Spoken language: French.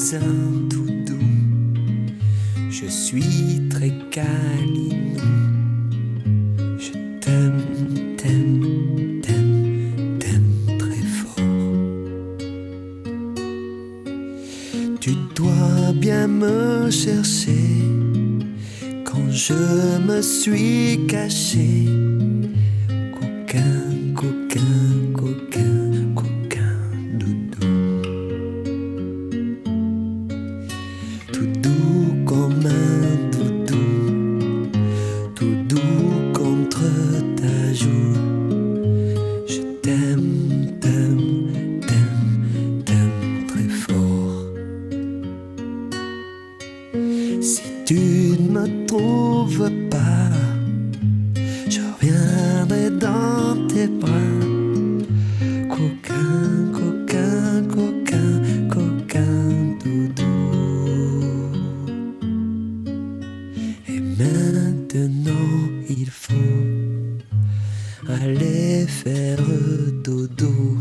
suis un doudou, je suis très câlinou. Je t'aime, t'aime, t'aime, t'aime très fort. Tu dois bien me chercher quand je me suis caché. Coquin, coquin, coquin, coquin doudou. Tout doux comme un doudou, tout doux contre ta joue. Je t'aime, t'aime, t'aime, t'aime très fort. Si tu ne me trouves pas, je reviendrai dans tes bras. Coquin, coquin, coquin, coquin doudou. Et maintenant il faut aller faire dodo.